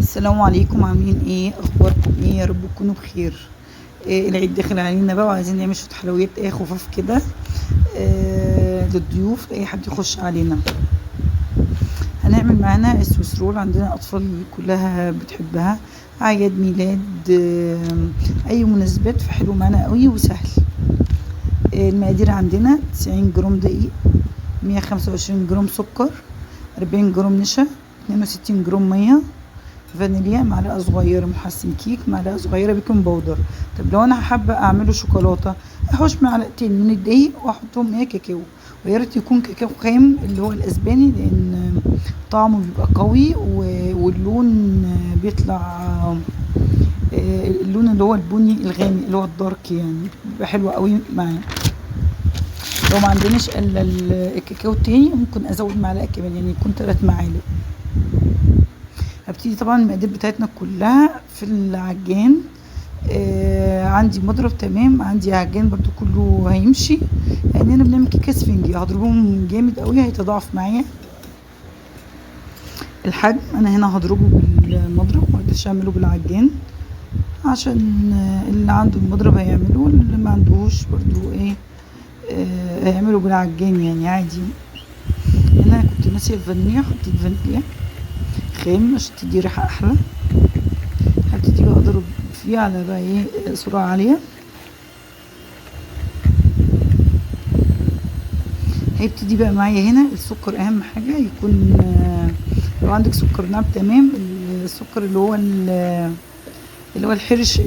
السلام عليكم، عاملين ايه؟ اخباركم ايه؟ يا رب تكونوا بخير. العيد داخل علينا بقى، وعايزين نعمل شويه حلويات خفاف كده للضيوف، لاي حد يخش علينا. هنعمل معانا السويس رول، عندنا اطفال كلها بتحبها. اعياد ميلاد، اي مناسبات، فحلو معانا قوي وسهل. المقادير عندنا 90 جرام دقيق، 125 جرام سكر، 40 جرام نشا، 62 جرام ميه، فانيليا، معلقه صغيره محسن كيك، معلقه صغيره بيكنج باودر. طب لو انا حابه اعمله شوكولاته، احوش معلقتين من الدقيق واحطهم كاكاو، ويا ريت يكون كاكاو خام اللي هو الاسباني، لان طعمه بيبقى قوي واللون بيطلع اللون اللي هو البني الغامق اللي هو الدارك، يعني بيبقى حلو قوي معاه. لو ما عندناش الا الكاكاو التاني ممكن ازود معلقه كمان، يعني يكون 3 معالق. هبتدي طبعا المقادير بتاعتنا كلها في العجان. عندي مضرب تمام، عندي عجان برضو كله هيمشي، لان انا بنعمل كيكه اسفنجي، هضربهم جامد قوي هيتضاعف معايا الحجم. انا هنا هضربه بالمضرب، مقدرش اعمله بالعجان، عشان اللي عنده المضرب هيعمله، واللي ما عندهوش برضو هيعمله بالعجان يعني عادي. هنا انا كنت ناسيه الفانيليا، حطيت فانيليا خام عشان تدي ريحه احلى. هبتدي بقى اضرب فيه على بقى سرعه عاليه. هيبتدي بقى معايا هنا السكر، اهم حاجه يكون لو عندك سكر ناعم تمام. السكر اللي هو الحرش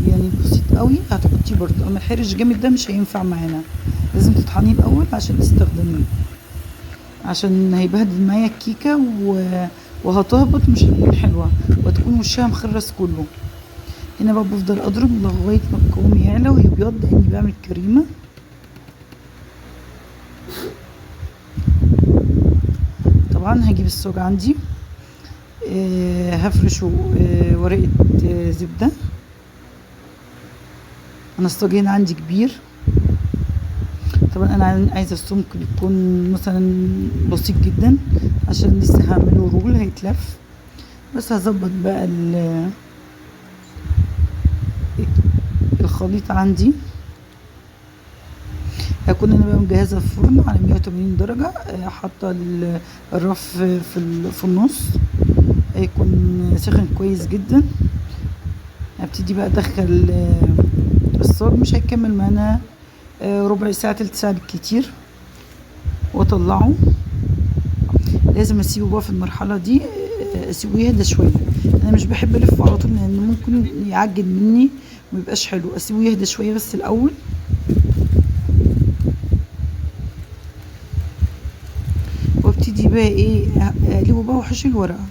يعني بسيط قوي هتحطيه برضه، اما الحرش جامد ده مش هينفع معانا، لازم تطحنيه الاول عشان تستخدميه، عشان هيبهدل معايا الكيكه وهتهبط، مش هتكون حلوه، وتكون وشها مخرس كله. هنا بقى بفضل اضرب لغايه ما القوام يعلى ويبيض، لاني بعمل كريمه. طبعا هجيب الصاج عندي، هفرشه ورقه زبده. انا الصاج هنا عندي كبير، طبعا انا عايزه السمك يكون مثلا بسيط جدا، عشان لسه هعمله رول هيتلف. بس هظبط بقى الخليط عندي. هكون انا بقى مجهزه الفرن على 180 درجه، حاطه الرف في النص، هيكون سخن كويس جدا. هبتدي بقى ادخل الصاج، مش هيكمل معانا ربع ساعه تلت ساعه بالكتير، واطلعه. لازم اسيبه بقى في المرحله دي، اسيبه يهدى شويه. انا مش بحب الفه على طول، لان ممكن يعجن مني وميبقاش حلو. اسيبه يهدى شويه بس الاول. وابتدي بقى اقلبه بقى واحشي الورقه.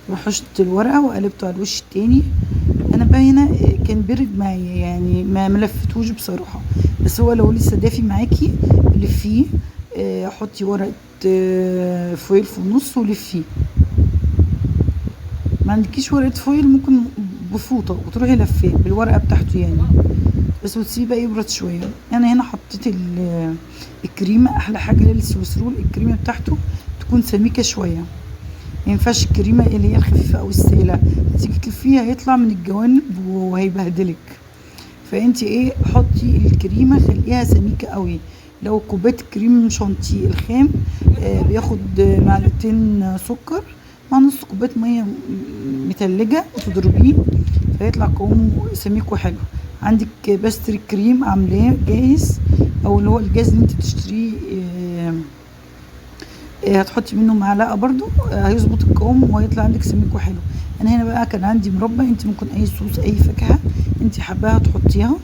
وحشت الورقه وقلبته على الوش التاني. انا بقى هنا كان برد معايا، يعني ما ملفتوش بصراحه، بس هو لو لسه دافي معاكي لفيه. حطي ورقه فويل في النص ولفيه. ما عندكيش ورقه فويل ممكن بفوطه وتروحي لفاه بالورقه بتاعته يعني، بس وتسيبيه بقى يبرد شويه. انا هنا حطيت الكريمه. احلى حاجه للسويس رول الكريمه بتاعته تكون سميكه شويه، ما ينفعش الكريمه اللي هي الخفيفه او السائله، تيجي تلفيها هيطلع من الجوانب وهيبهدلك. فانت حطي الكريمه خليها سميكه قوي. لو كوبايه كريم شانتيه الخام بياخد معلقتين سكر مع نص كوبايه ميه متلجه، وتضربيه فيطلع قوامه سميك وحلو. عندك باستري كريم عاملاه جاهز، او اللي هو الجاهز اللي انت بتشتريه، هتحطي منه معلقه برضو، هيظبط القوام وهيطلع عندك سميك وحلو. انا هنا بقى كان عندي مربى، انت ممكن اي صوص اي فاكهه انت حباها تحطيها.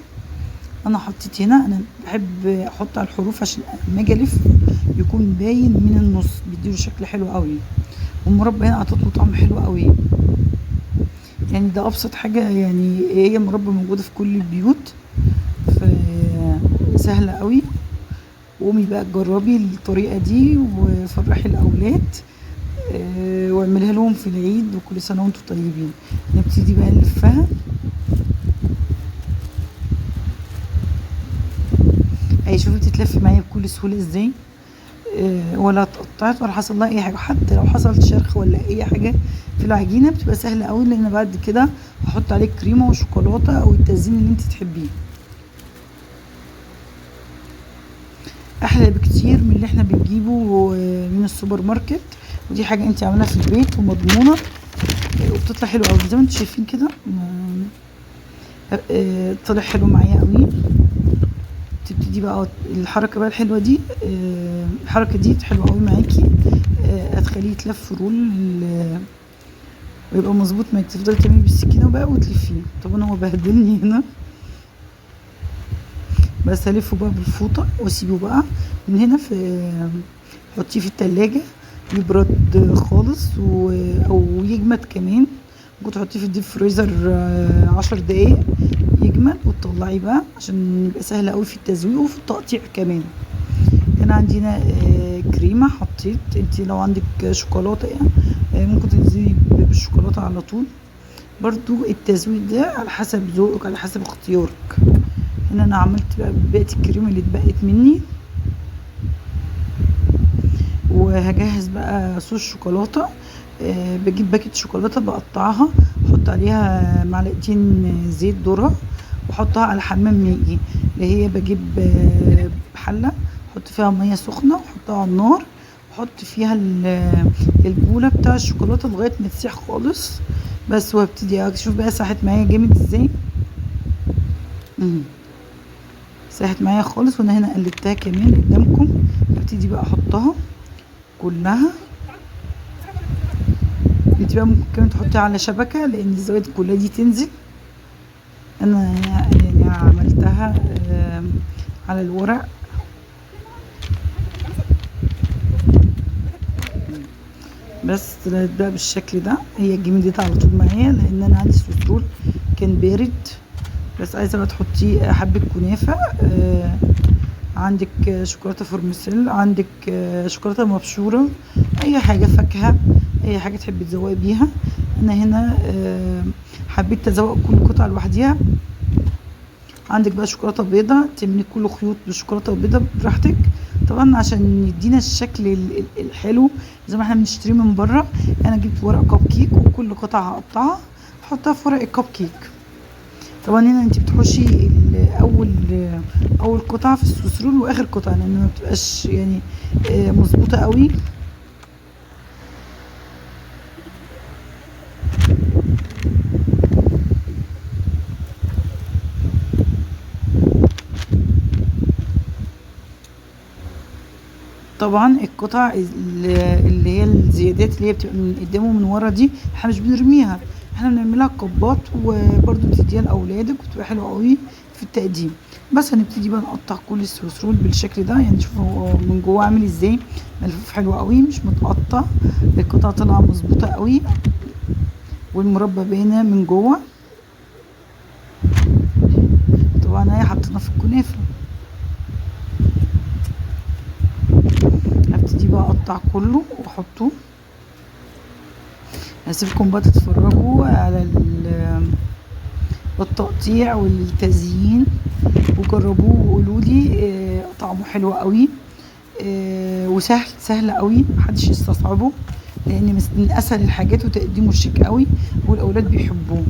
انا حطيت هنا، انا بحب احط على الحروف عشان لما اجي الف يكون باين من النص، بيديله شكل حلو قوي. والمربى هنا اعطته طعم حلو قوي، يعني ده ابسط حاجه، يعني هي مربى موجوده في كل البيوت، فسهله قوي. قومي بقى تجربي الطريقه دي وفرحي الاولاد، واعملها لهم في العيد، وكل سنه وانتم طيبين. نبتدي بقى نلفها. شوفي بتتلف معايا بكل سهوله ازاي. ولا اتقطعت ولا حصل لها اي حاجه. حتى لو حصل شرخ ولا اي حاجه في العجينه بتبقى سهله قوي، لان بعد كده هحط عليه كريمه وشوكولاته او التزيين اللي انت تحبيه. احلى بكتير من اللي احنا بنجيبه من السوبر ماركت، ودي حاجه انت عاملاها في البيت ومضمونه، وبتطلع حلوه قوي زي ما انتم شايفين كده. طلع حلو معايا قوي. تبتدي بقى الحركه بقى الحلوه دي، الحركه دي حلوه قوي معاكي. هتخليه يتلف رول ويبقى مظبوط معاكي. تفضلي تعملي بالسكينه بقى وتلفيه. طبعا هو بهدلني هنا، بس هلفه بقى بالفوطه واسيبه بقى من هنا. في حطيه في التلاجة يبرد خالص او يجمد كمان. ممكن تحطيه في الديب فريزر 10 دقايق يجمد، وتطلعيه بقى عشان يبقى سهل قوي في التزويق وفي التقطيع كمان. هنا عندنا كريمه حطيت. انت لو عندك شوكولاته يعني ممكن تنزلي بالشوكولاته على طول. برضو التزويق ده على حسب ذوقك، على حسب اختيارك. هنا انا عملت بقى بقيه الكريمه اللي اتبقت مني، وهجهز بقى صوص شوكولاته. بجيب باكيت شوكولاته بقطعها، احط عليها معلقتين زيت ذره، واحطها على حمام مائي. اللي هي بجيب حله احط فيها ميه سخنه واحطها على النار، واحط فيها البوله بتاع الشوكولاته لغايه ما تسيح خالص. بس وابتدي اشوف بقى ساحت معايا جامد ازاي. ساحت معايا خالص، وانا هنا قلبتها كمان قدامكم. ابتدي بقى احطها كلها. انت بقى ممكن كمان تحطيها على شبكة لان الزوائد كلها دي تنزل. انا يعني عملتها على الورق. بس طلعت بقى بالشكل ده. هي جمدت على طول معايا لان انا عندي سويسرول كان بارد. بس عايزه بقى تحطي حبه كنافه، عندك شوكولاته فرمسيل، عندك شوكولاته مبشوره، اي حاجه فاكهه، اي حاجه تحبي تزوقي بيها. انا هنا حبيت تزوق كل قطعه لوحديها. عندك بقى شوكولاته بيضه تعملي كل خيوط بالشوكولاته البيضه براحتك. طبعا عشان يدينا الشكل الحلو زي ما احنا بنشتريه من بره. انا جبت ورق كب كيك، وكل قطعه هقطعها احطها في ورق الكب كيك. طبعا هنا انت بتحشي اول قطعه في السوسرول واخر قطعه، لان ما بتبقاش يعني مظبوطه قوي. طبعا القطع اللي هي الزيادات اللي هي بتبقى من قدام ومن ورا دي احنا مش بنرميها، احنا بنعملها كبات، وبرده بتديها لاولادك وتبقى حلوه قوي في التقديم. بس هنبتدي بقى نقطع كل السوسرول بالشكل ده. يعني شوفوا هو من جوه عامل ازاي، ملفوف حلو قوي مش متقطع. القطعه طالعه مظبوطه قوي، والمربى باينه من جوه. طبعا هي حطينا في الكنافه. هبتدي بقى اقطع كله واحطه. هسيبكم بقى تتفرجوا على التقطيع والتزيين، وجربوه وقولوا لي طعمه حلو قوي وسهل، سهل قوي، محدش يستصعبه، لان من اسهل الحاجات وتقديمه شيك قوي والاولاد بيحبوه.